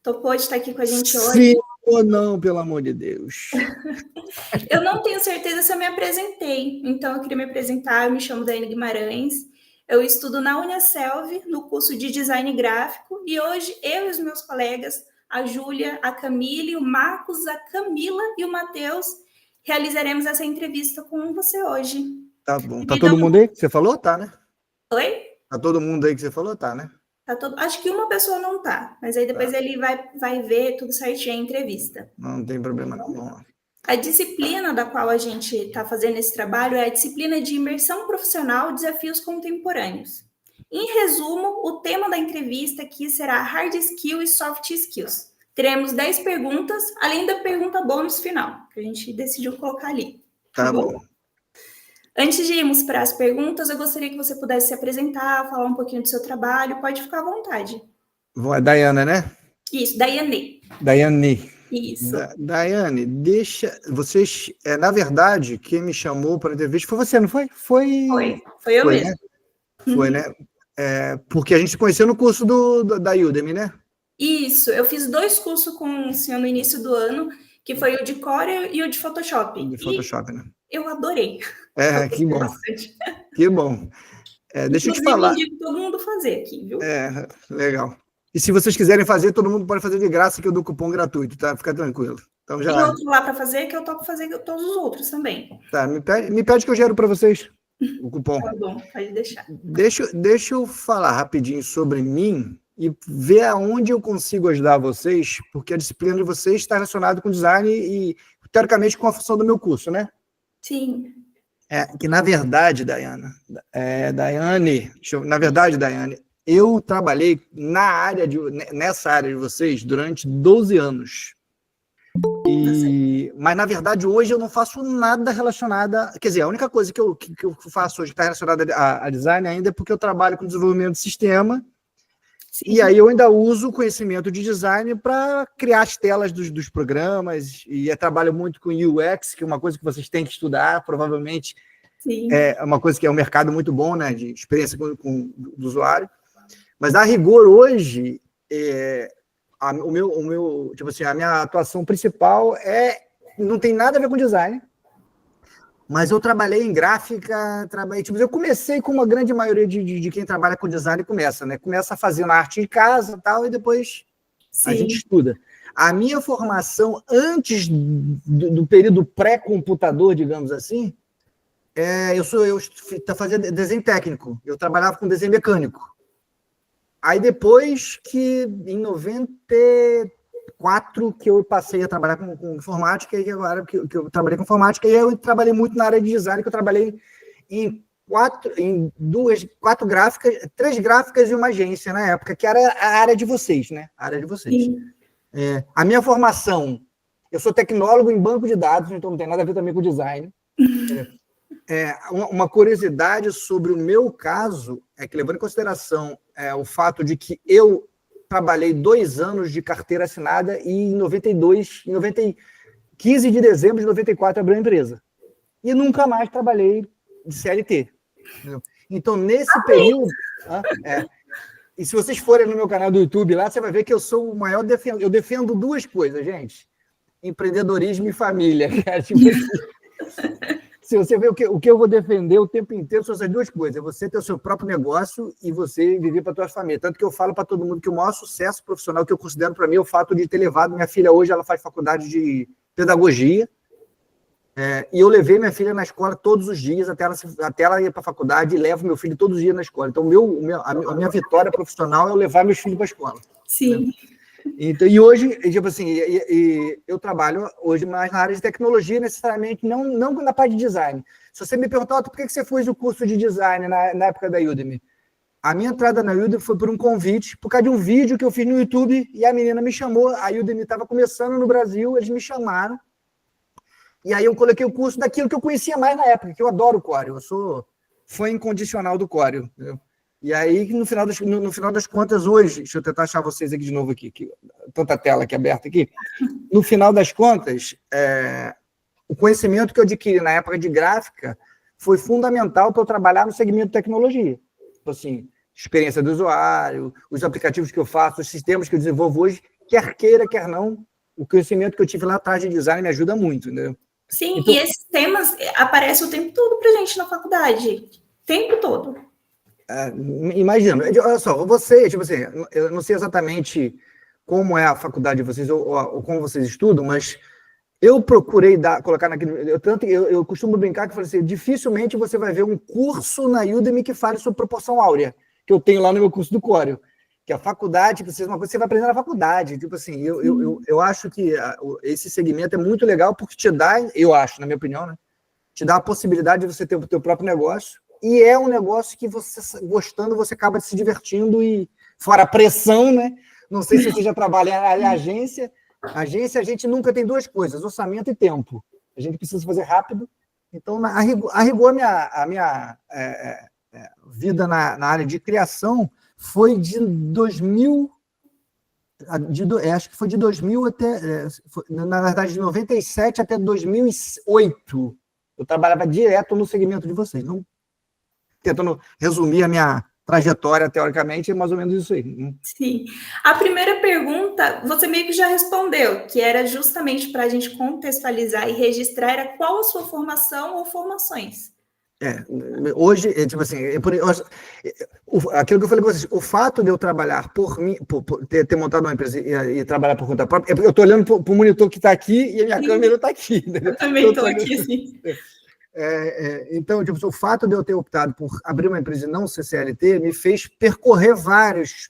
topou de estar aqui com a gente hoje. Sim ou não, pelo amor de Deus? Eu não tenho certeza se eu me apresentei, então eu queria me apresentar. Eu me chamo Daiane Guimarães, eu estudo na Uniaselv, no curso de Design Gráfico, e hoje eu e os meus colegas, a Júlia, a Camille, o Marcos, a Camila e o Matheus, realizaremos essa entrevista com você hoje. Tá bom. Tá todo mundo aí que você falou? Tá, né? Oi? Tá todo mundo aí que você falou? Tá, né? Acho que uma pessoa não tá, mas aí depois ele vai ver tudo certinho a entrevista. Não tem problema não. Vamos lá. A disciplina da qual a gente está fazendo esse trabalho é a disciplina de imersão profissional, desafios contemporâneos. Em resumo, o tema da entrevista aqui será hard skill e soft skills. Teremos 10 perguntas, além da pergunta bônus final, que a gente decidiu colocar ali. Tá bom. Antes de irmos para as perguntas, eu gostaria que você pudesse se apresentar, falar um pouquinho do seu trabalho. Pode ficar à vontade. Daiane, né? Isso, Daiane. Daiane. Isso. Daiane, deixa... Vocês... na verdade, quem me chamou para a entrevista foi você, não foi? Foi eu mesmo. Né? Foi, né? Porque a gente se conheceu no curso da Udemy, né? Isso. Eu fiz 2 cursos com o senhor no início do ano, que foi o de Corel e o de Photoshop. De Photoshop, né? Eu adorei. Que bom. Bastante. Que bom. Deixa eu te falar. Inclusive, indico todo mundo fazer aqui, viu? Legal. E se vocês quiserem fazer, todo mundo pode fazer de graça, que eu dou cupom gratuito, tá? Fica tranquilo. Então, Tem outro lá para fazer, que eu topo fazer todos os outros também. Tá, me pede que eu gero para vocês o cupom. Tá bom, pode deixar. Deixa eu falar rapidinho sobre mim e ver aonde eu consigo ajudar vocês, porque a disciplina de vocês está relacionada com design e, teoricamente, com a função do meu curso, né? Sim. Que, na verdade, Daiane, eu trabalhei nessa área de vocês durante 12 anos. Mas, na verdade, hoje eu não faço nada relacionado quer dizer, a única coisa que eu faço hoje que está relacionada a design ainda é porque eu trabalho com desenvolvimento de sistema. Sim. E aí eu ainda uso o conhecimento de design para criar as telas dos programas, e trabalho muito com UX, que é uma coisa que vocês têm que estudar, provavelmente. Sim. É uma coisa que é um mercado muito bom, né, de experiência com do usuário. Mas, a rigor, hoje, tipo assim, a minha atuação principal não tem nada a ver com design, mas eu trabalhei em gráfica, eu comecei com uma grande maioria de quem trabalha com design começa, né? Começa fazendo arte em casa e tal, e depois a gente estuda. A minha formação antes do período pré-computador, digamos assim, eu fazia desenho técnico, eu trabalhava com desenho mecânico. Aí depois que, em 94, que eu passei a trabalhar com informática, e agora que eu trabalhei com informática, e eu trabalhei muito na área de design, que eu trabalhei em 3 gráficas e uma agência na época, que era a área de vocês, né? A área de vocês. A minha formação, eu sou tecnólogo em banco de dados, então não tem nada a ver também com design. Uma curiosidade sobre o meu caso é que, levando em consideração o fato de que eu trabalhei 2 anos de carteira assinada e em 15 de dezembro de 94 abri a empresa. E nunca mais trabalhei de CLT. Entendeu? Então, nesse período... E se vocês forem no meu canal do YouTube lá, você vai ver que eu sou o maior defensor. Eu defendo 2 coisas, gente. Empreendedorismo e família. Tipo assim. Se você vê o que eu vou defender o tempo inteiro, são essas 2 coisas. É você ter o seu próprio negócio e você viver para a tua família. Tanto que eu falo para todo mundo que o maior sucesso profissional que eu considero para mim é o fato de ter levado minha filha hoje, ela faz faculdade de pedagogia, e eu levei minha filha na escola todos os dias, até ela ir para a faculdade, e levo meu filho todos os dias na escola. Então, a minha vitória profissional é eu levar meus filhos para a escola. Sim. Né? Então, e hoje, tipo assim, eu trabalho hoje mais na área de tecnologia, necessariamente, não na parte de design. Se você me perguntar, por que você fez o curso de design na época da Udemy? A minha entrada na Udemy foi por um convite, por causa de um vídeo que eu fiz no YouTube, e a menina me chamou, a Udemy estava começando no Brasil, eles me chamaram, e aí eu coloquei o curso daquilo que eu conhecia mais na época, que eu adoro o Corel, eu sou fã incondicional do Corel, entendeu? E aí, no final das contas, hoje, deixa eu tentar achar vocês aqui de novo, tanta tela aqui aberta aqui. No final das contas, o conhecimento que eu adquiri na época de gráfica foi fundamental para eu trabalhar no segmento de tecnologia. Então, assim, experiência do usuário, os aplicativos que eu faço, os sistemas que eu desenvolvo hoje, quer queira, quer não, o conhecimento que eu tive lá atrás de design me ajuda muito, entendeu? Sim, então, e esses temas aparecem o tempo todo para gente na faculdade. O tempo todo. Imagina, olha só, você, tipo assim, eu não sei exatamente como é a faculdade de vocês ou como vocês estudam, mas eu procurei colocar naquele. Eu costumo brincar que eu falei assim, dificilmente você vai ver um curso na Udemy que fale sobre proporção áurea, que eu tenho lá no meu curso do Corel. Que a faculdade precisa uma coisa que você vai aprender na faculdade. Tipo assim, eu acho que esse segmento é muito legal porque te dá, eu acho, na minha opinião, né? Te dá a possibilidade de você ter o teu próprio negócio. E é um negócio que você, gostando, você acaba se divertindo e fora a pressão, né? Não sei se você já trabalha em agência. Agência, a gente nunca tem duas coisas, orçamento e tempo. A gente precisa fazer rápido. Então, a rigor a minha vida na área de criação foi de 2000, acho que foi de 2000 até, na verdade, de 97 até 2008. Eu trabalhava direto no segmento de vocês. Então, tentando resumir a minha trajetória, teoricamente, é mais ou menos isso aí. Sim. A primeira pergunta, você meio que já respondeu, que era justamente para a gente contextualizar e registrar, era qual a sua formação ou formações? Hoje, tipo assim, aquilo que eu falei para vocês, o fato de eu trabalhar por mim, por ter montado uma empresa e trabalhar por conta própria, eu estou olhando para o monitor que está aqui e a minha câmera está aqui. Entendeu? Eu também estou aqui, sim. Então, tipo, o fato de eu ter optado por abrir uma empresa e não ser CLT me fez percorrer várias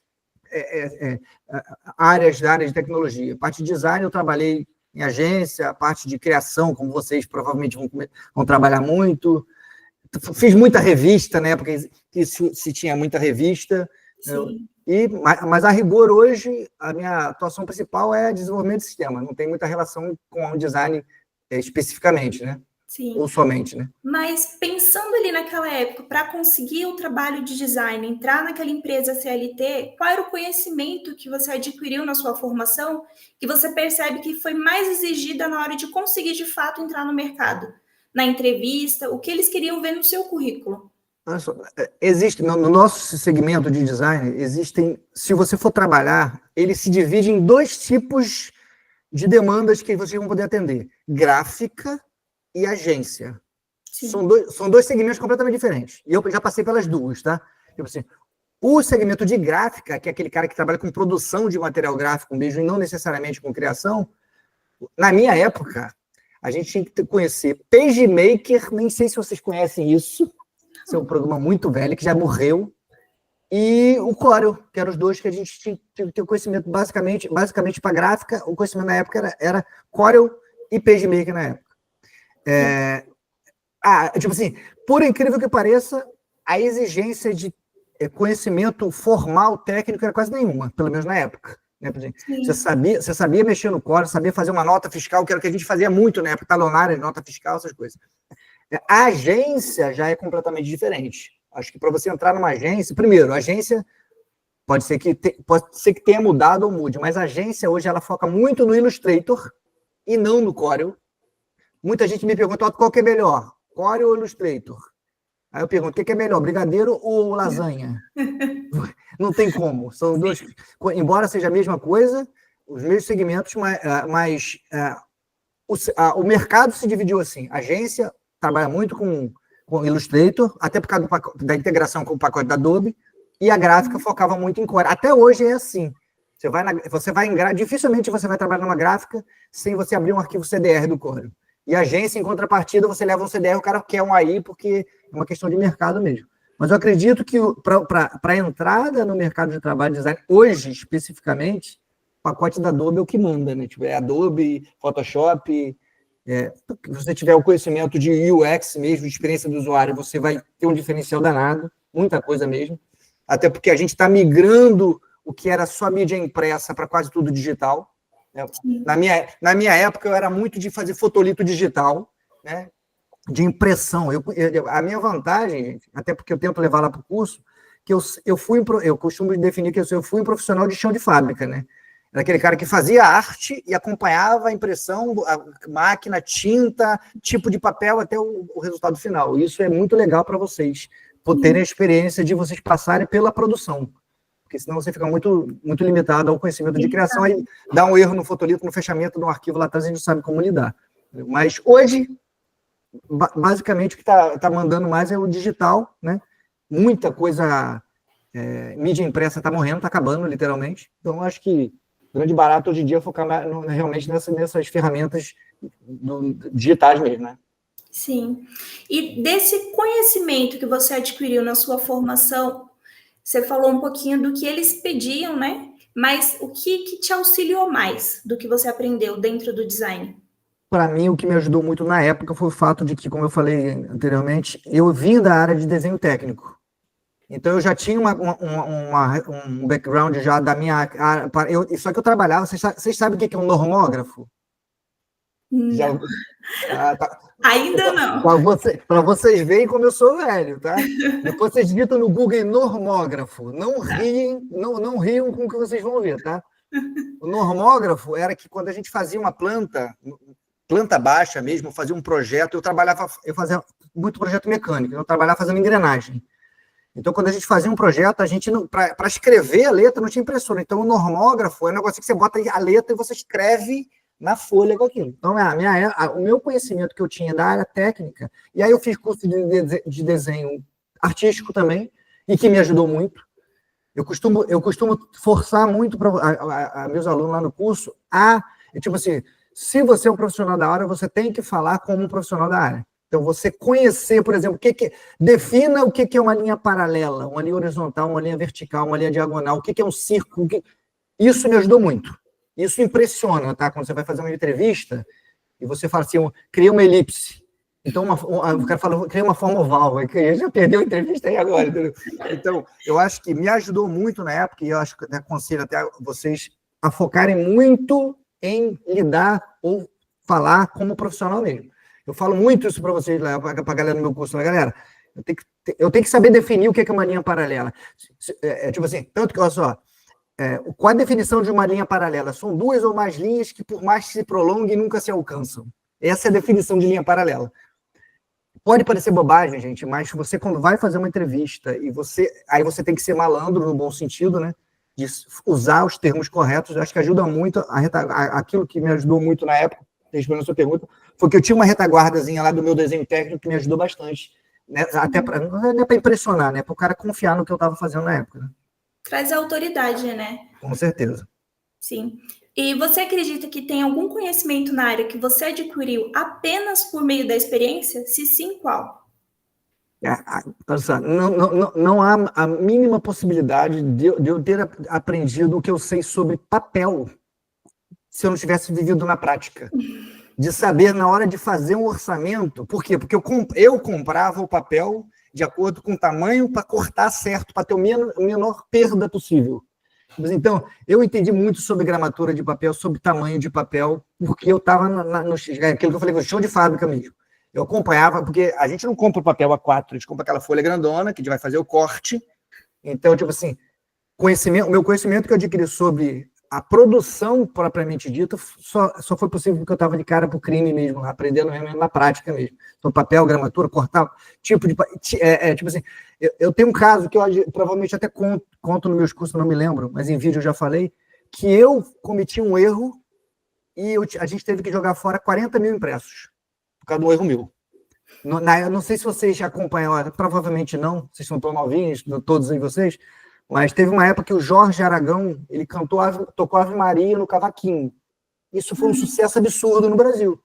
áreas da área de tecnologia. A parte de design eu trabalhei em agência, a parte de criação, como vocês provavelmente vão trabalhar muito. Fiz muita revista na época que se tinha muita revista. Mas a rigor hoje, a minha atuação principal é desenvolvimento de sistema. Não tem muita relação com o design especificamente, né? Sim. Ou somente, né? Mas pensando ali naquela época, para conseguir o trabalho de design, entrar naquela empresa CLT, qual era o conhecimento que você adquiriu na sua formação que você percebe que foi mais exigida na hora de conseguir, de fato, entrar no mercado? Na entrevista, o que eles queriam ver no seu currículo? Existe, no nosso segmento de design, se você for trabalhar, ele se divide em dois tipos de demandas que vocês vão poder atender: gráfica e agência. São dois segmentos completamente diferentes. E eu já passei pelas duas, tá? Tipo assim, o segmento de gráfica, que é aquele cara que trabalha com produção de material gráfico mesmo, e não necessariamente com criação, na minha época, a gente tinha que conhecer PageMaker, nem sei se vocês conhecem isso, esse é um programa muito velho, que já morreu, e o Corel, que eram os dois que a gente tinha que ter conhecimento basicamente para gráfica. O conhecimento na época era Corel e PageMaker na época. Tipo assim, por incrível que pareça, a exigência de conhecimento formal, técnico, era quase nenhuma, pelo menos na época. Né? Você sabia mexer no Corel, sabia fazer uma nota fiscal, que era o que a gente fazia muito na época, talonária, nota fiscal, essas coisas. A agência já é completamente diferente. Acho que para você entrar numa agência, primeiro, a agência pode ser que tenha mudado ou mude, mas a agência hoje ela foca muito no Illustrator e não no Corel. Muita gente me pergunta qual que é melhor, Corel ou Illustrator? Aí eu pergunto, o que é melhor, brigadeiro ou lasanha? Não tem como. São dois, embora seja a mesma coisa, os mesmos segmentos, mas o mercado se dividiu assim. A agência trabalha muito com Illustrator, até por causa da integração com o pacote da Adobe, e a gráfica focava muito em Corel. Até hoje é assim. Dificilmente você vai trabalhar numa gráfica sem você abrir um arquivo CDR do Corel. E a agência, em contrapartida, você leva um CDR, o cara quer um AI, porque é uma questão de mercado mesmo. Mas eu acredito que para a entrada no mercado de trabalho de design, hoje, especificamente, o pacote da Adobe é o que manda, né? Tipo, é Adobe, Photoshop. Se você tiver o conhecimento de UX mesmo, de experiência do usuário, você vai ter um diferencial danado, muita coisa mesmo. Até porque a gente está migrando o que era só mídia impressa para quase tudo digital. Na minha época, eu era muito de fazer fotolito digital, né? De impressão. A minha vantagem, gente, até porque eu tento levar lá para o curso, que eu costumo definir que eu fui um profissional de chão de fábrica, né? Era aquele cara que fazia arte e acompanhava a impressão, a máquina, tinta, tipo de papel até o resultado final. Isso é muito legal para vocês, por terem a experiência de vocês passarem pela produção. porque senão você fica muito, muito limitado ao conhecimento de criação, aí dá um erro no fotolito, no fechamento de um arquivo lá atrás, a gente não sabe como lidar. Mas hoje, basicamente, o que está mandando mais é o digital, né? Muita coisa, mídia impressa está morrendo, está acabando, literalmente. Então, acho que o grande barato hoje em dia é focar realmente nessas ferramentas digitais mesmo, né? Sim. E desse conhecimento que você adquiriu na sua formação, você falou um pouquinho do que eles pediam, né? Mas o que te auxiliou mais do que você aprendeu dentro do design? Para mim, o que me ajudou muito na época foi o fato de que, como eu falei anteriormente, eu vim da área de desenho técnico. Então, eu já tinha um background já da minha área. Só que eu trabalhava... Vocês sabem o que é um normógrafo? Já, Não. Ainda não. Para vocês verem como eu sou velho, tá? Depois vocês digitam no Google normógrafo. Não riem, não riam com o que vocês vão ver, tá? O normógrafo era que quando a gente fazia uma planta baixa mesmo, fazia um projeto, eu fazia muito projeto mecânico, eu trabalhava fazendo engrenagem. Então, quando a gente fazia um projeto, a gente para escrever a letra não tinha impressora. Então, o normógrafo é um negócio que você bota a letra e você escreve na folha com aquilo. Então, o meu conhecimento que eu tinha da área técnica, e aí eu fiz curso de desenho artístico também, e que me ajudou muito. Eu costumo forçar muito para meus alunos lá no curso tipo assim, se você é um profissional da área, você tem que falar como um profissional da área. Então, você conhecer, por exemplo, defina o que é uma linha paralela, uma linha horizontal, uma linha vertical, uma linha diagonal, o que é um círculo. Isso me ajudou muito. Isso impressiona, tá? Quando você vai fazer uma entrevista e você fala assim, cria uma elipse. Então, o cara fala, cria uma forma oval. Já perdeu a entrevista aí agora. Entendeu? Então, eu acho que me ajudou muito na época, e eu acho que aconselho até vocês a focarem muito em lidar ou falar como profissional mesmo. Eu falo muito isso para vocês, para a galera do meu curso, né, galera? Eu tenho que saber definir o que é uma linha paralela. Tipo assim, tanto que, olha só, qual a definição de uma linha paralela? São duas ou mais linhas que, por mais que se prolonguem, nunca se alcançam. Essa é a definição de linha paralela. Pode parecer bobagem, gente, mas você, quando vai fazer uma entrevista, aí você tem que ser malandro, no bom sentido, né? De usar os termos corretos, eu acho que ajuda muito. Aquilo que me ajudou muito na época, respondendo a sua pergunta, foi que eu tinha uma retaguardazinha lá do meu desenho técnico que me ajudou bastante. Né? Até não é para impressionar, né? Para o cara confiar no que eu estava fazendo na época. Né? Traz autoridade, né? Com certeza. Sim. E você acredita que tem algum conhecimento na área que você adquiriu apenas por meio da experiência? Se sim, qual? Não há a mínima possibilidade de eu ter aprendido o que eu sei sobre papel se eu não tivesse vivido na prática. De saber na hora de fazer um orçamento. Por quê? Porque eu comprava o papel de acordo com o tamanho para cortar certo, para ter a menor perda possível. Então, eu entendi muito sobre gramatura de papel, sobre tamanho de papel, porque eu estava aquilo que eu falei, no chão de fábrica mesmo. Eu acompanhava, porque a gente não compra o papel A4, a gente compra aquela folha grandona, que a gente vai fazer o corte. Então, tipo assim, o meu conhecimento que eu adquiri sobre a produção propriamente dita só foi possível porque eu estava de cara para o crime mesmo, aprendendo mesmo na prática mesmo. Então, papel, gramatura, cortar, tipo assim, eu tenho um caso que eu provavelmente até conto nos meus cursos, não me lembro, mas em vídeo eu já falei, que eu cometi um erro e a gente teve que jogar fora 40 mil impressos, por causa do erro meu. Eu não sei se vocês já acompanham, provavelmente não, vocês são tão novinhos, todos aí vocês, mas teve uma época que o Jorge Aragão, ele tocou Ave Maria no cavaquinho. Isso foi um sucesso absurdo no Brasil.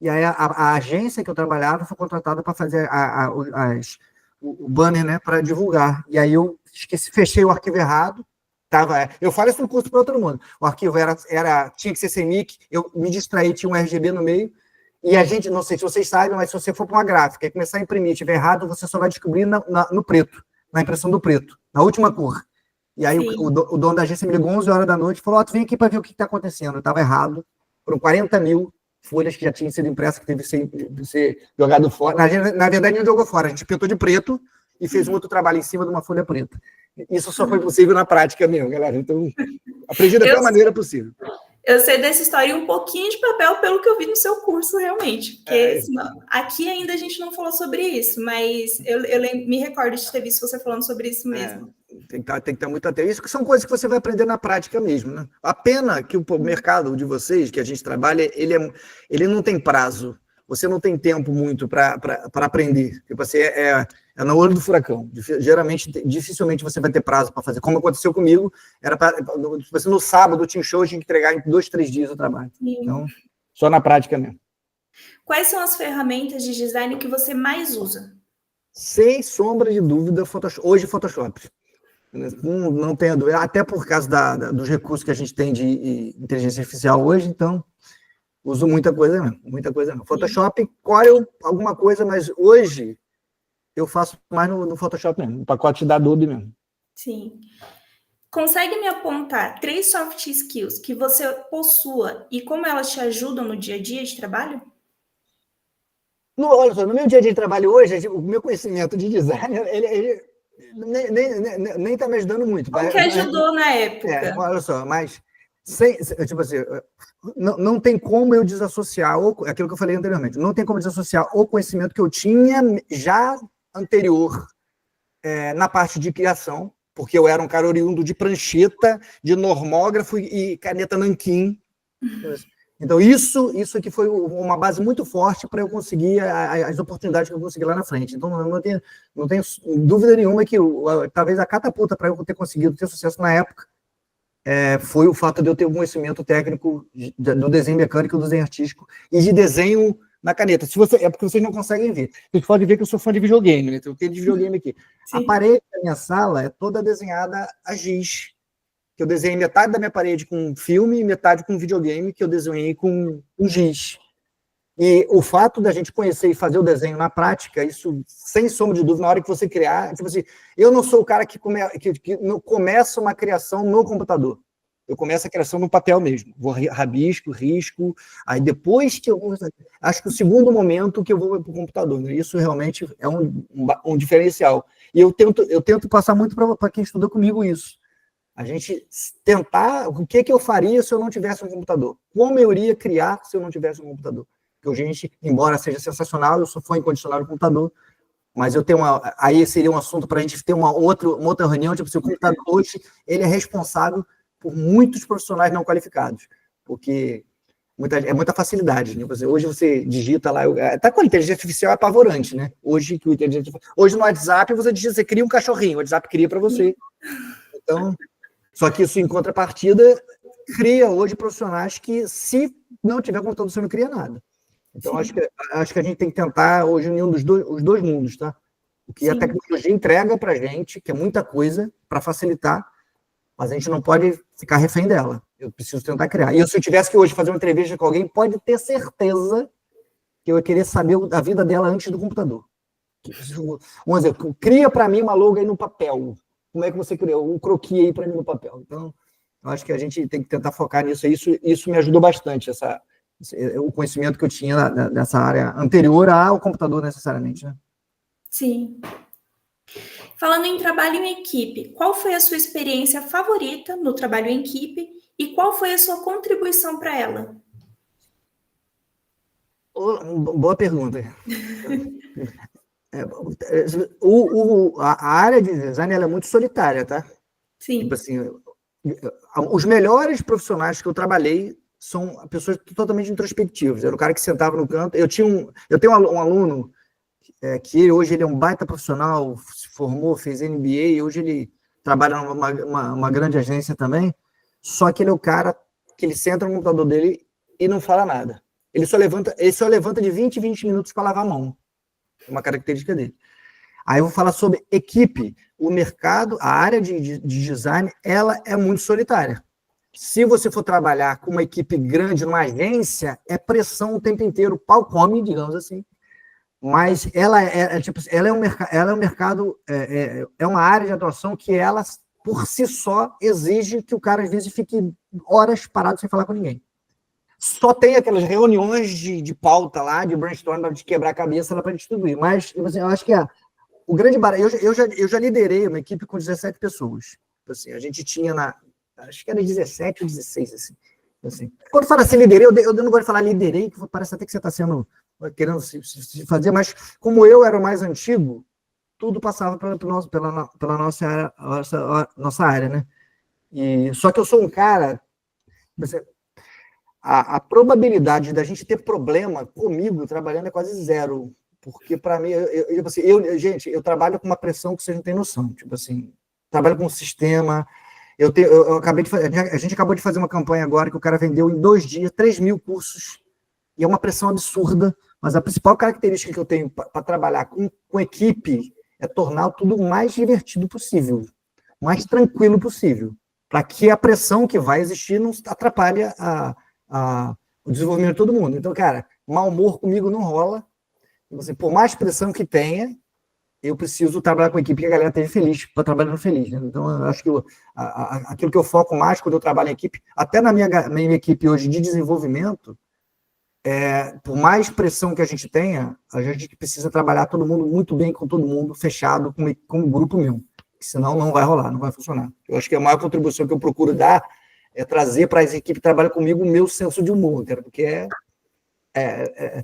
E aí a agência que eu trabalhava foi contratada para fazer o banner, né, para divulgar. E aí eu fechei o arquivo errado. Eu falo isso no curso para todo mundo. O arquivo tinha que ser CMYK, eu me distraí, tinha um RGB no meio. E a gente, não sei se vocês sabem, mas se você for para uma gráfica e começar a imprimir, tiver errado, você só vai descobrir no preto, na impressão do preto, na última cor. E aí o dono da agência me ligou 11 horas da noite e falou, tu vem aqui para ver o que está acontecendo. Eu estava errado, foram 40 mil folhas que já tinham sido impressas, que teve que ser jogado fora. Na verdade, não jogou fora, a gente pintou de preto e fez um outro trabalho em cima de uma folha preta. Isso só foi possível na prática mesmo, galera. Então, aprendi da pior maneira possível. Eu sei dessa história um pouquinho de papel pelo que eu vi no seu curso, realmente. Porque senão, aqui ainda a gente não falou sobre isso, mas eu me recordo de ter visto você falando sobre isso mesmo. Tem que estar muito atento. Isso que são coisas que você vai aprender na prática mesmo, né? A pena que o mercado de vocês, que a gente trabalha, ele não tem prazo. Você não tem tempo muito para aprender. Tipo assim, é no olho do furacão. Geralmente, dificilmente você vai ter prazo para fazer. Como aconteceu comigo, era tipo assim, no sábado tinha show, eu tinha que entregar em 2, 3 dias o trabalho. Sim. Então, só na prática mesmo. Quais são as ferramentas de design que você mais usa? Sem sombra de dúvida, hoje Photoshop. Não tenho dúvida, até por causa dos recursos que a gente tem de inteligência artificial hoje, então uso muita coisa mesmo, muita coisa mesmo. Photoshop, Corel, alguma coisa, mas hoje eu faço mais no Photoshop mesmo, no pacote da Adobe mesmo. Sim. Consegue me apontar 3 soft skills que você possua e como elas te ajudam no dia a dia de trabalho? Olha só, no meu dia a dia de trabalho hoje, o meu conhecimento de design, ele nem está me ajudando muito. O que ajudou na época? Olha só, mas tipo assim, não tem como eu desassociar, aquilo que eu falei anteriormente, não tem como desassociar o conhecimento que eu tinha já anterior na parte de criação, porque eu era um cara oriundo de prancheta, de normógrafo e caneta nanquim. Então, isso aqui foi uma base muito forte para eu conseguir as oportunidades que eu consegui lá na frente. Então, não tenho dúvida nenhuma que talvez a catapulta para eu ter conseguido ter sucesso na época foi o fato de eu ter um conhecimento técnico do desenho mecânico, do desenho artístico e de desenho na caneta. É porque vocês não conseguem ver. Vocês podem ver que eu sou fã de videogame, né? Eu tenho de videogame aqui. Sim. A parede da minha sala é toda desenhada a giz. Que eu desenhei metade da minha parede com filme e metade com videogame, que eu desenhei com giz. E o fato da gente conhecer e fazer o desenho na prática, isso, sem sombra de dúvida, na hora que você criar, tipo assim, eu não sou o cara que começa uma criação no computador. Eu começo a criação no papel mesmo. Vou rabisco, risco, aí depois que eu... Acho que o segundo momento que eu vou para o computador. Né? Isso realmente é um diferencial. E eu tento passar muito para quem estuda comigo isso. A gente tentar... O que eu faria se eu não tivesse um computador? Como eu iria criar se eu não tivesse um computador? Porque hoje a gente, embora seja sensacional, eu sou fã incondicional do computador, mas eu tenho aí seria um assunto para a gente ter uma outra reunião, tipo, se o computador hoje, ele é responsável por muitos profissionais não qualificados, porque é muita facilidade, né? Hoje você digita lá, até com a inteligência artificial é apavorante, né? Hoje no WhatsApp você cria um cachorrinho, o WhatsApp cria para você. Então, só que isso em contrapartida cria hoje profissionais que, se não tiver computador, você não cria nada. Então, acho que a gente tem que tentar hoje unir os dois mundos, tá? O que a tecnologia entrega para a gente, que é muita coisa para facilitar, mas a gente não pode ficar refém dela. Eu preciso tentar criar. E se eu tivesse que hoje fazer uma entrevista com alguém, pode ter certeza que eu ia querer saber a vida dela antes do computador. Vamos dizer, cria para mim uma logo aí no papel. Como é que você criou? Um croquis aí para mim no papel. Então, eu acho que a gente tem que tentar focar nisso. Isso me ajudou bastante, o conhecimento que eu tinha nessa área anterior ao computador, necessariamente, né? Sim. Falando em trabalho em equipe, qual foi a sua experiência favorita no trabalho em equipe e qual foi a sua contribuição para ela? Boa pergunta. A área de design ela é muito solitária, tá? Sim. Tipo assim, os melhores profissionais que eu trabalhei são pessoas totalmente introspectivas. Era o cara que sentava no canto. Eu tenho um aluno que hoje ele é um baita profissional, se formou, fez MBA, e hoje ele trabalha numa grande agência também, só que ele é o cara que ele senta no computador dele e não fala nada. Ele só levanta de 20 em 20 minutos para lavar a mão. É uma característica dele. Aí eu vou falar sobre equipe. O mercado, a área de design, ela é muito solitária. Se você for trabalhar com uma equipe grande numa agência, é pressão o tempo inteiro, pau come, digamos assim. Mas ela é um mercado, é uma área de atuação que ela, por si só, exige que o cara, às vezes, fique horas parado sem falar com ninguém. Só tem aquelas reuniões de pauta lá, de brainstorm, de quebrar a cabeça lá para distribuir. Mas eu acho que o grande barato... Eu já liderei uma equipe com 17 pessoas. Assim, a gente tinha acho que era 17 ou 16, assim. Quando fala assim, liderei, eu não gosto de falar liderei, que parece até que você está querendo se fazer, mas como eu era o mais antigo, tudo passava pela nossa área, né? Só que eu sou um cara... A probabilidade da gente ter problema comigo trabalhando é quase zero. Porque, para mim, gente, eu trabalho com uma pressão que vocês não têm noção. Tipo assim, trabalho com um sistema... a gente acabou de fazer uma campanha agora que o cara vendeu em 2 dias 3.000 cursos, e é uma pressão absurda, mas a principal característica que eu tenho para trabalhar com equipe é tornar tudo o mais divertido possível, mais tranquilo possível, para que a pressão que vai existir não atrapalhe o desenvolvimento de todo mundo. Então, cara, mau humor comigo não rola. Por mais pressão que tenha, eu preciso trabalhar com a equipe que a galera esteja feliz, para trabalhando feliz. Né? Então, eu acho que aquilo que eu foco mais quando eu trabalho em equipe, até na minha equipe hoje de desenvolvimento, por mais pressão que a gente tenha, a gente precisa trabalhar todo mundo muito bem com todo mundo, fechado, com um grupo meu. Senão não vai rolar, não vai funcionar. Eu acho que a maior contribuição que eu procuro dar é trazer para as equipes que trabalham comigo o meu senso de humor, cara, porque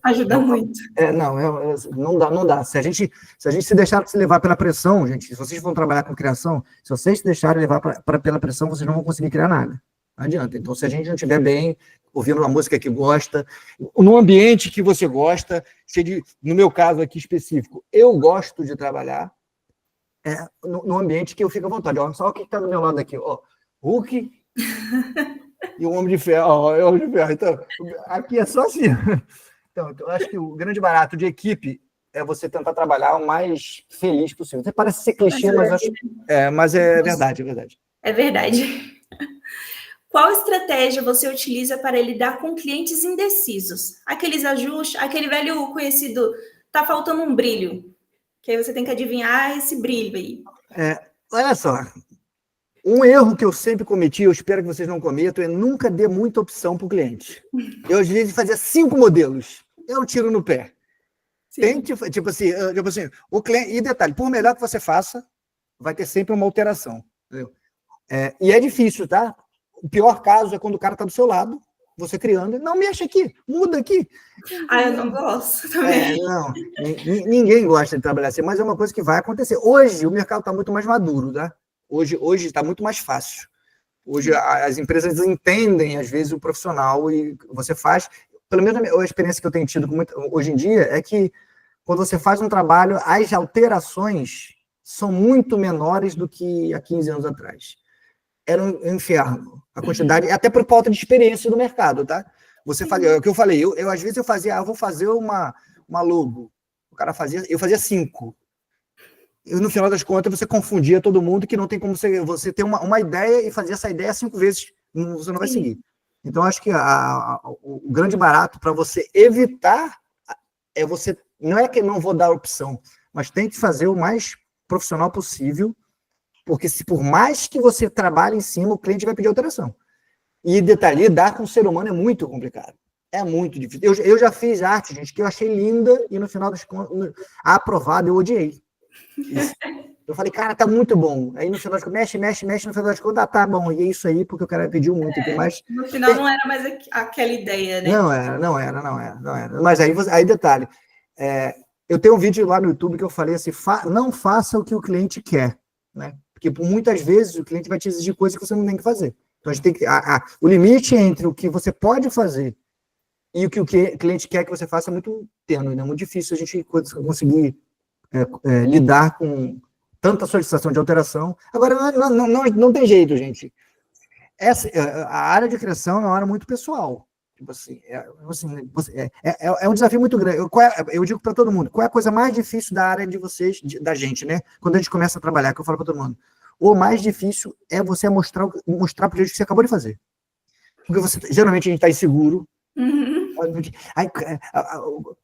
ajuda muito. Não dá. Se a gente se deixar se levar pela pressão, gente, se vocês vão trabalhar com criação, se vocês se deixarem levar pela pressão, vocês não vão conseguir criar nada. Não adianta. Então, se a gente não estiver bem, ouvindo uma música que gosta, no ambiente que você gosta, no meu caso aqui específico, eu gosto de trabalhar no ambiente que eu fico à vontade. Olha só o que está do meu lado aqui. Ó, Hulk e o Homem de Ferro. Ó, é o Homem de Ferro. Então, aqui é só assim. Então, eu acho que o grande barato de equipe é você tentar trabalhar o mais feliz possível. Até parece ser clichê, mas é verdade, é verdade. É verdade. Qual estratégia você utiliza para lidar com clientes indecisos? Aqueles ajustes, aquele velho conhecido, tá faltando um brilho, que aí você tem que adivinhar esse brilho aí. Olha só, um erro que eu sempre cometi, eu espero que vocês não cometam, é nunca dê muita opção para o cliente. Eu, às vezes, fazia 5 modelos, eu tiro no pé. Tente, tipo assim, o cliente, e detalhe, por melhor que você faça, vai ter sempre uma alteração. Entendeu? E é difícil, tá? O pior caso é quando o cara está do seu lado, você criando, não mexe aqui, muda aqui. Eu não gosto também. Ninguém gosta de trabalhar assim, mas é uma coisa que vai acontecer. Hoje o mercado está muito mais maduro, tá? Hoje está muito mais fácil. Hoje as empresas entendem, às vezes, o profissional e você faz. Pelo menos a experiência que eu tenho tido hoje em dia é que quando você faz um trabalho, as alterações são muito menores do que há 15 anos atrás. Era um inferno. A quantidade, até por falta de experiência do mercado, tá? Você fazia, é o que eu falei, às vezes eu fazia, eu vou fazer uma logo. O cara fazia, eu fazia 5. E no final das contas você confundia todo mundo, que não tem como você ter uma ideia e fazer essa ideia 5 vezes, você não vai seguir. Então acho que o grande barato para você evitar é você, não é que não vou dar opção, mas tem que fazer o mais profissional possível. Porque por mais que você trabalhe em cima, o cliente vai pedir alteração. E detalhe, lidar com o ser humano é muito complicado. É muito difícil. Eu já fiz arte, gente, que eu achei linda e no final das contas, aprovado, eu odiei. Isso. Eu falei, cara, tá muito bom. Aí no final das contas, mexe, no final das contas, tá bom. E é isso aí, porque o cara pediu muito. Mas no final não era mais aquela ideia, né? Não era. Mas aí detalhe, eu tenho um vídeo lá no YouTube que eu falei assim, não faça o que o cliente quer, né? Porque por muitas vezes o cliente vai te exigir coisas que você não tem que fazer. Então a gente tem que. O limite entre o que você pode fazer e o que o cliente quer que você faça é muito tênue, né? Muito difícil a gente conseguir lidar com tanta solicitação de alteração. Agora, não tem jeito, gente. A área de criação é uma área muito pessoal. Tipo assim, é um desafio muito grande. Eu digo para todo mundo, qual é a coisa mais difícil da área de vocês, da gente, né? Quando a gente começa a trabalhar, que eu falo para todo mundo, o mais difícil é você mostrar para o gente que você acabou de fazer. Porque geralmente a gente está inseguro. Uhum.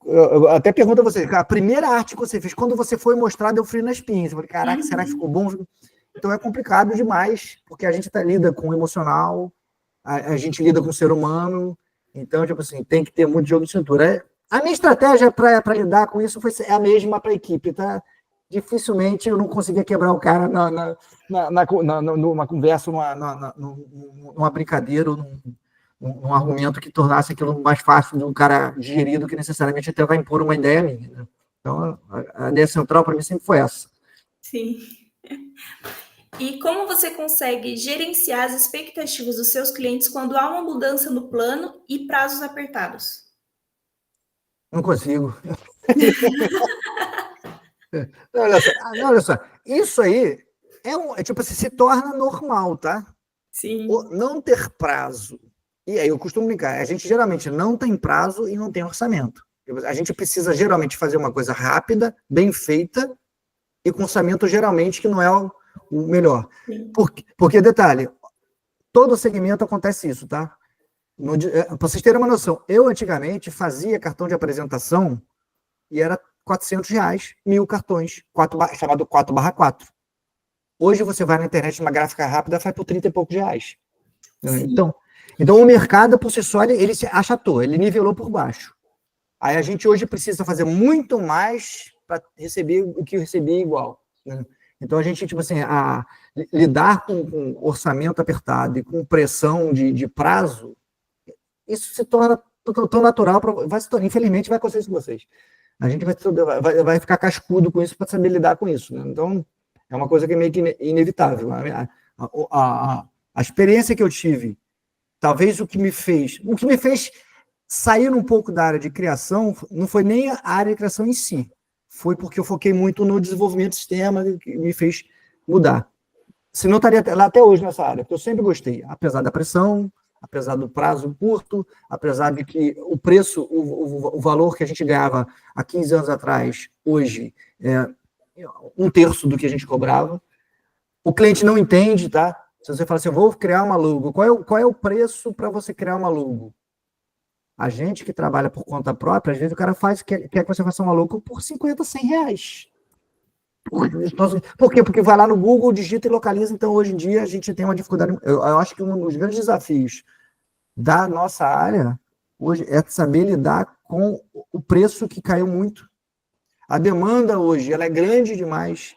Eu até pergunto a você, a primeira arte que você fez, quando você foi mostrar, deu frio na espinha. Você falou, caraca, será que ficou bom? Então é complicado demais, porque a gente lida com o emocional, a gente lida com o ser humano. Então, tipo assim, tem que ter muito jogo de cintura. A minha estratégia para lidar com isso é a mesma para a equipe, tá? Dificilmente eu não conseguia quebrar o cara numa conversa, numa brincadeira, num argumento que tornasse aquilo mais fácil de um cara digerir do que necessariamente tentar impor uma ideia minha. Né? Então, a ideia central para mim sempre foi essa. Sim. E como você consegue gerenciar as expectativas dos seus clientes quando há uma mudança no plano e prazos apertados? Não consigo. Olha só, isso aí tipo assim, se torna normal, tá? Sim. Não ter prazo. E aí eu costumo brincar, a gente geralmente não tem prazo e não tem orçamento. A gente precisa geralmente fazer uma coisa rápida, bem feita, e com orçamento geralmente que não é o melhor. Porque, detalhe, todo segmento acontece isso, tá? Para vocês terem uma noção, eu antigamente fazia cartão de apresentação e era R$ 400, 1.000 cartões, chamado 4/4. Hoje você vai na internet, uma gráfica rápida, faz por 30 e poucos reais. Então o mercado, por si só, ele se achatou, ele nivelou por baixo. Aí a gente hoje precisa fazer muito mais para receber o que eu recebi igual. Né? Então a gente, tipo assim, lidar com orçamento apertado e com pressão de prazo, isso se torna tão natural, infelizmente vai acontecer isso com vocês. A gente vai ficar cascudo com isso para saber lidar com isso. Né? Então, é uma coisa que é meio que inevitável. A experiência que eu tive, talvez o que me fez sair um pouco da área de criação, não foi nem a área de criação em si, foi porque eu foquei muito no desenvolvimento do sistema, que me fez mudar. Senão eu estaria lá até hoje nessa área, porque eu sempre gostei, apesar da pressão, apesar do prazo curto, apesar de que o preço, o valor que a gente ganhava há 15 anos atrás, hoje, é 1/3 do que a gente cobrava. O cliente não entende, tá? Se você fala assim, eu vou criar uma logo, qual é o preço para você criar uma logo? A gente que trabalha por conta própria, às vezes o cara quer que você faça uma logo por 50, 100 reais. Por quê? Porque vai lá no Google, digita e localiza. Então, hoje em dia, a gente tem uma dificuldade. Eu acho que um dos grandes desafios da nossa área hoje é saber lidar com o preço que caiu muito. A demanda hoje ela é grande demais,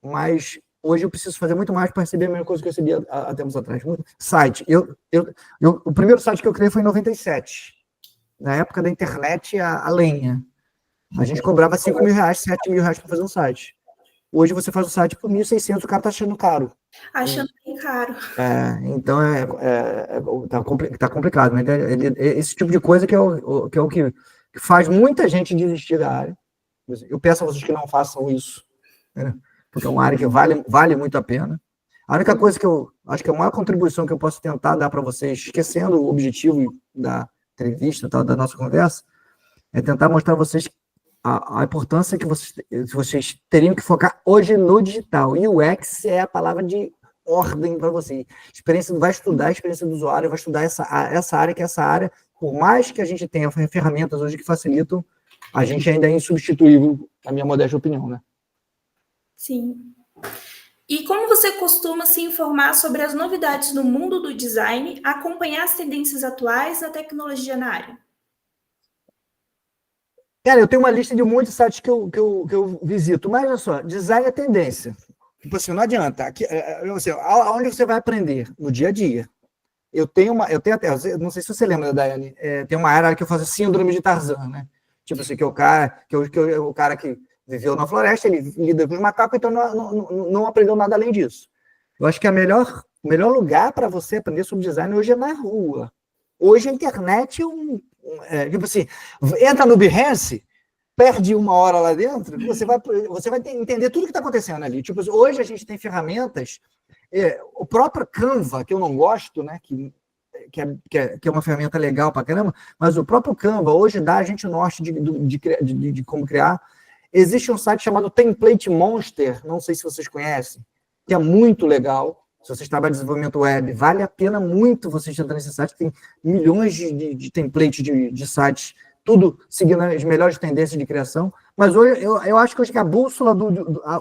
mas hoje eu preciso fazer muito mais para receber a mesma coisa que eu recebia há tempos atrás. Site. O primeiro site que eu criei foi em 97, na época da internet a lenha. A gente cobrava R$ 5.000, R$ 7.000 para fazer um site. Hoje você faz o site por 1.600, o cara está achando caro. Achando bem caro. Então tá complicado. Né? Esse tipo de coisa que é o que faz muita gente desistir da área. Eu peço a vocês que não façam isso, né? Porque é uma área que vale muito a pena. A única coisa que eu acho que a maior contribuição que eu posso tentar dar para vocês, esquecendo o objetivo da entrevista, da nossa conversa, é tentar mostrar a vocês a importância que vocês teriam que focar hoje no digital. E o UX é a palavra de ordem para você. Vai estudar a experiência do usuário, vai estudar essa área, que essa área, por mais que a gente tenha ferramentas hoje que facilitam, a gente ainda é insubstituível, na minha modesta opinião, né? Sim. E como você costuma se informar sobre as novidades no mundo do design, acompanhar as tendências atuais da tecnologia na área? Cara, eu tenho uma lista de muitos sites que eu visito, mas olha só, design é tendência. Tipo assim, não adianta. Aqui, aonde você vai aprender? No dia a dia. Eu tenho até, não sei se você lembra, Daiane, tem uma área que eu faço síndrome de Tarzan, né? Tipo assim, que é o cara que viveu na floresta, ele lida com os macacos, então não aprendeu nada além disso. Eu acho que o melhor lugar para você aprender sobre design hoje é na rua. Hoje a internet tipo assim, entra no Behance, perde 1 hora lá dentro, você vai entender tudo que está acontecendo ali. Tipo, hoje a gente tem ferramentas, o próprio Canva, que eu não gosto, né, que é uma ferramenta legal para caramba, mas o próprio Canva hoje dá a gente o norte de como criar. Existe um site chamado Template Monster, não sei se vocês conhecem, que é muito legal. Se vocês trabalham em desenvolvimento web, vale a pena muito vocês entrarem nesse site. Tem milhões de templates de sites, tudo seguindo as melhores tendências de criação. Mas hoje, eu acho que hoje que a bússola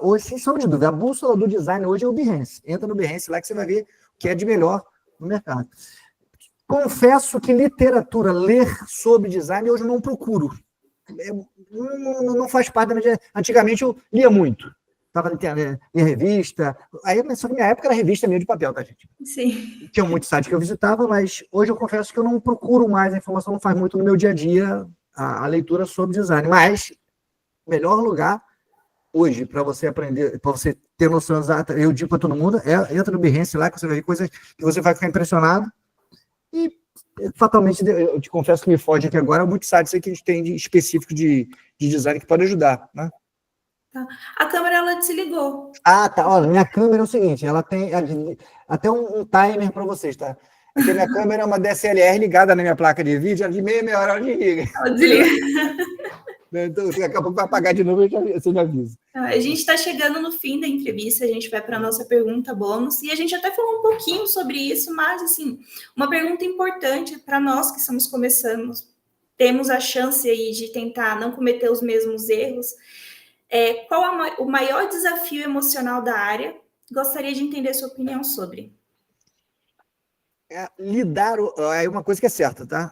hoje, sem sombra de dúvida, a bússola do design hoje é o Behance. Entra no Behance lá que você vai ver o que é de melhor no mercado. Confesso que literatura, ler sobre design, hoje eu não procuro. Não faz parte da minha vida. Antigamente eu lia muito. Estava em revista. Aí, só que na minha época era revista meio de papel, tá, gente? Sim. Tinha muitos sites que eu visitava, mas hoje eu confesso que eu não procuro mais, a informação não faz muito no meu dia a dia a leitura sobre design. Mas o melhor lugar hoje para você aprender, para você ter noção exata, eu digo para todo mundo, entra no Behance lá, que você vai ver coisas que você vai ficar impressionado. E, fatalmente, eu te confesso que me foge aqui agora, muitos sites aí que a gente tem de específico de design que pode ajudar, né? Tá. A câmera, ela desligou. Ah, tá. Olha, minha câmera é o seguinte, ela tem até um timer para vocês, tá? Aqui minha câmera é uma DSLR ligada na minha placa de vídeo, de meia hora ela desliga. Ela desliga. Então, daqui a pouco vai apagar de novo, você me avisa. A gente está chegando no fim da entrevista, a gente vai para a nossa pergunta bônus, e a gente até falou um pouquinho sobre isso, mas, assim, uma pergunta importante para nós que estamos começando, temos a chance aí de tentar não cometer os mesmos erros. Qual o maior desafio emocional da área? Gostaria de entender a sua opinião sobre. É uma coisa que é certa, tá?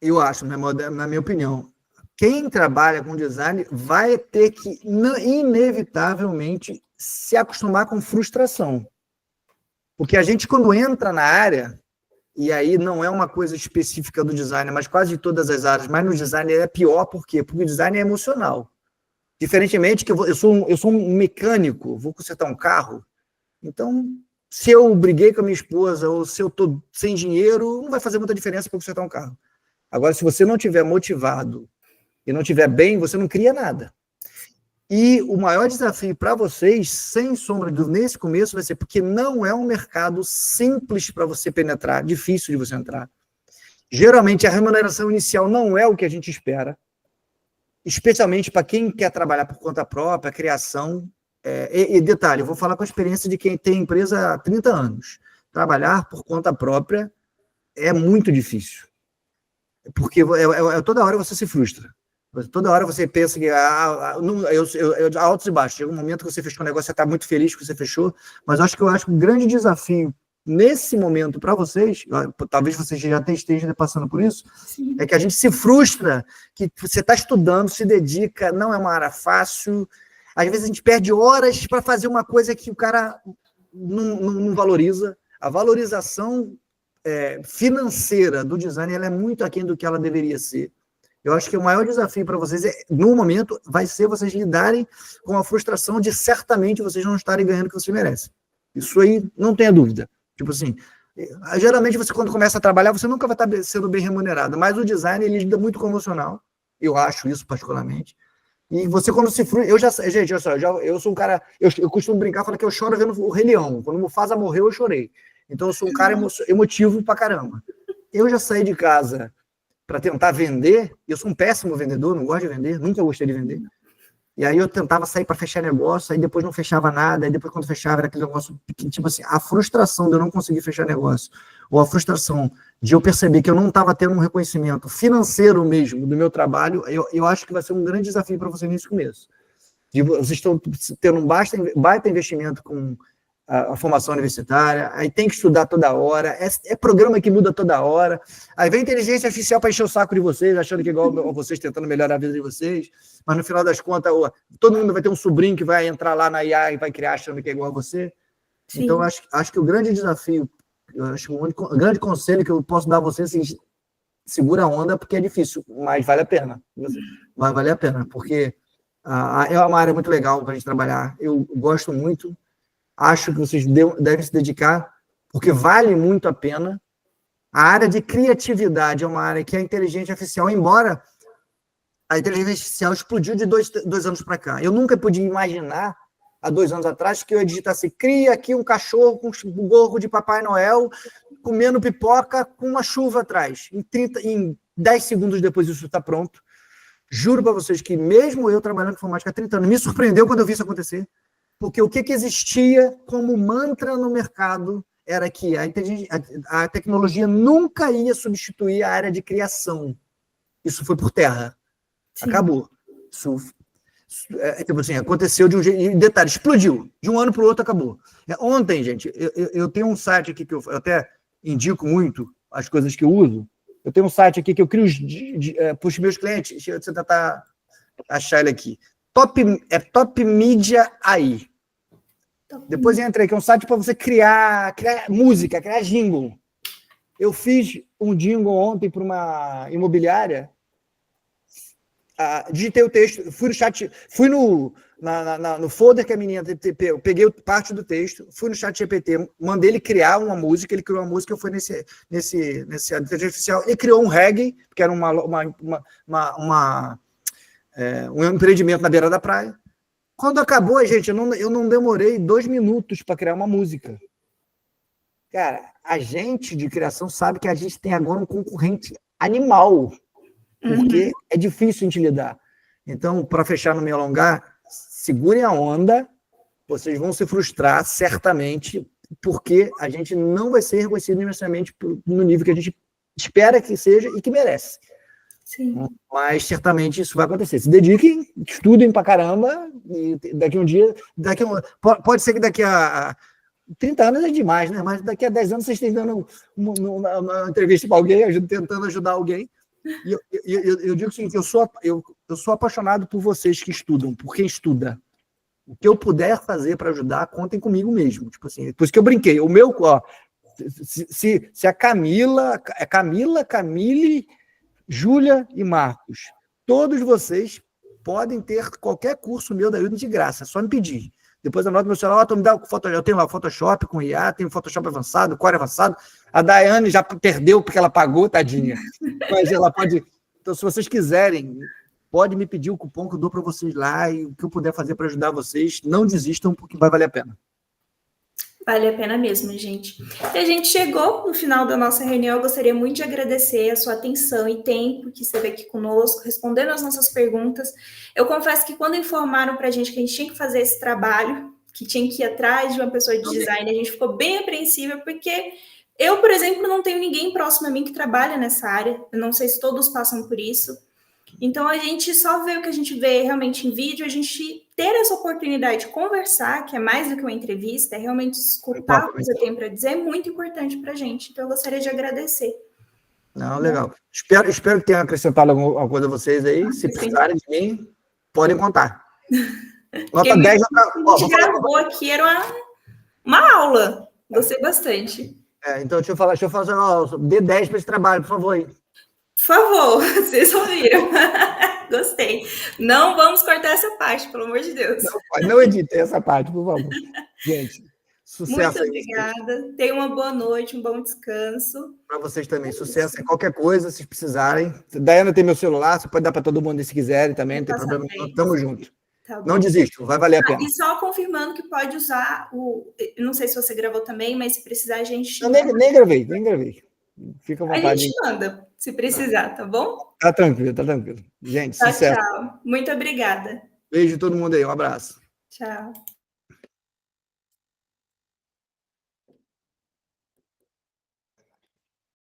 Eu acho, na minha opinião. Quem trabalha com design vai ter que, inevitavelmente, se acostumar com frustração. Porque a gente, quando entra na área, e aí não é uma coisa específica do design, mas quase de todas as áreas, mas no design é pior, por quê? Porque o design é emocional. Diferentemente que eu sou um mecânico, vou consertar um carro, então, se eu briguei com a minha esposa ou se eu estou sem dinheiro, não vai fazer muita diferença para consertar um carro. Agora, se você não estiver motivado e não estiver bem, você não cria nada. E o maior desafio para vocês, sem sombra de dúvida, nesse começo, vai ser porque não é um mercado simples para você penetrar, difícil de você entrar. Geralmente, a remuneração inicial não é o que a gente espera, especialmente para quem quer trabalhar por conta própria, criação. E detalhe, eu vou falar com a experiência de quem tem empresa há 30 anos. Trabalhar por conta própria é muito difícil. Porque toda hora você se frustra. Toda hora você pensa que altos e baixos. Chega um momento que você fechou um negócio, você está muito feliz que você fechou, mas acho que um grande desafio nesse momento para vocês, talvez vocês já estejam passando por isso, sim, é que a gente se frustra, que você está estudando, se dedica, não é uma área fácil. Às vezes a gente perde horas para fazer uma coisa que o cara não valoriza. A valorização financeira do design ela é muito aquém do que ela deveria ser. Eu acho que o maior desafio para vocês, no momento, vai ser vocês lidarem com a frustração de certamente vocês não estarem ganhando o que vocês merecem. Isso aí, não tenha dúvida. Tipo assim, geralmente você quando começa a trabalhar, você nunca vai estar sendo bem remunerado, mas o design, ele lida muito com o emocional. Eu acho isso particularmente. E você, quando se frustra... Gente, eu sou um cara... Eu costumo brincar, falar que eu choro vendo o Rei Leão. Quando o Mufasa morreu, eu chorei. Então, eu sou um cara emotivo pra caramba. Eu já saí de casa para tentar vender. Eu sou um péssimo vendedor, não gosto de vender, nunca gostei de vender. E aí eu tentava sair para fechar negócio, aí depois não fechava nada, aí depois quando fechava era aquele negócio, tipo assim, a frustração de eu não conseguir fechar negócio, ou a frustração de eu perceber que eu não estava tendo um reconhecimento financeiro mesmo do meu trabalho, eu acho que vai ser um grande desafio para vocês nesse começo. Vocês estão tendo um baita investimento com a formação universitária, aí tem que estudar toda hora, é programa que muda toda hora, aí vem a inteligência artificial para encher o saco de vocês, achando que é igual a vocês, tentando melhorar a vida de vocês, mas no final das contas, todo mundo vai ter um sobrinho que vai entrar lá na IA e vai criar achando que é igual a você. Sim. Então, acho que o grande desafio, o grande conselho que eu posso dar a vocês é assim, segura a onda, porque é difícil, mas vale a pena. Vai valer a pena, porque é uma área muito legal para a gente trabalhar, eu gosto muito. Acho que vocês devem se dedicar, porque vale muito a pena. A área de criatividade é uma área que a inteligência artificial, embora a inteligência artificial explodiu de dois anos para cá. Eu nunca podia imaginar, há 2 anos atrás, que eu ia digitar assim, cria aqui um cachorro com um gorro de Papai Noel, comendo pipoca com uma chuva atrás. Em 10 segundos depois isso está pronto. Juro para vocês que mesmo eu trabalhando com informática há 30 anos, me surpreendeu quando eu vi isso acontecer. Porque o que existia como mantra no mercado era que a tecnologia nunca ia substituir a área de criação. Isso foi por terra. Sim. Acabou. Isso tipo assim, aconteceu de um jeito... E detalhe, explodiu. De um ano para o outro, acabou. Ontem, gente, eu tenho um site aqui que eu até indico muito as coisas que eu uso. Eu tenho um site aqui que eu crio para os meus clientes. Deixa eu tentar achar ele aqui. Top Media AI. Depois entra aí, que é um site para você criar música, criar jingle. Eu fiz um jingle ontem para uma imobiliária. digitei o texto, fui no chat, fui no folder que a menina eu peguei parte do texto, fui no chat GPT, mandei ele criar uma música, ele criou uma música, eu fui nesse inteligência artificial, ele criou um reggae, que era um empreendimento na beira da praia. Quando acabou, gente, eu não demorei 2 minutos para criar uma música. Cara, a gente de criação sabe que a gente tem agora um concorrente animal, porque é difícil a gente lidar. Então, para fechar, no me alongar, segurem a onda, vocês vão se frustrar certamente, porque a gente não vai ser reconhecido universalmente no nível que a gente espera que seja e que merece. Sim. Mas certamente isso vai acontecer. Se dediquem, estudem pra caramba, e daqui um dia, pode ser que daqui a 30 anos é demais, né? Mas daqui a 10 anos vocês estejam dando uma entrevista para alguém, tentando ajudar alguém. E eu digo o seguinte, eu sou apaixonado por vocês que estudam, por quem estuda. O que eu puder fazer para ajudar, contem comigo mesmo. Tipo assim, por isso que eu brinquei. O meu, ó, se a Camille, Júlia e Marcos, todos vocês podem ter qualquer curso meu da Udemy de graça, é só me pedir. Depois anota no meu celular, me dá o Photoshop. Eu tenho lá o Photoshop com IA, tenho o Photoshop avançado, Core avançado. A Daiane já perdeu porque ela pagou, tadinha. Mas ela pode... Então, se vocês quiserem, pode me pedir o cupom que eu dou para vocês lá e o que eu puder fazer para ajudar vocês. Não desistam, porque vai valer a pena. Vale a pena mesmo, gente. E a gente chegou no final da nossa reunião. Eu gostaria muito de agradecer a sua atenção e tempo que esteve aqui conosco, respondendo as nossas perguntas. Eu confesso que quando informaram para a gente que a gente tinha que fazer esse trabalho, que tinha que ir atrás de uma pessoa de design, a gente ficou bem apreensiva, porque eu, por exemplo, não tenho ninguém próximo a mim que trabalha nessa área. Eu não sei se todos passam por isso. Então, a gente só vê o que a gente vê realmente em vídeo, a gente ter essa oportunidade de conversar, que é mais do que uma entrevista, é realmente escutar o que você tem para dizer, é muito importante para a gente. Então, eu gostaria de agradecer. Não, legal. Espero que tenha acrescentado alguma coisa a vocês aí. Se precisarem de mim, podem contar. Nota 10. A gente gravou aqui, era uma aula. Gostei bastante. Então, deixa eu falar, dê 10 para esse trabalho, por favor. Aí. Por favor, vocês ouviram. Gostei. Não vamos cortar essa parte, pelo amor de Deus. Não edite essa parte, por favor. Gente, sucesso. Muito obrigada. Tenha uma boa noite, um bom descanso. Para vocês também. Sucesso em qualquer coisa, se precisarem. Daiane tem meu celular, você pode dar para todo mundo se quiserem também, não tem problema. Tamo junto. Tá, não desistam, vai valer a pena. E só confirmando que pode usar o... Não sei se você gravou também, mas se precisar, a gente... Nem gravei. Fica à vontade. A gente manda, se precisar, tá bom? Tá tranquilo. Gente, sucesso. Tchau. Muito obrigada. Beijo a todo mundo aí, um abraço. Tchau.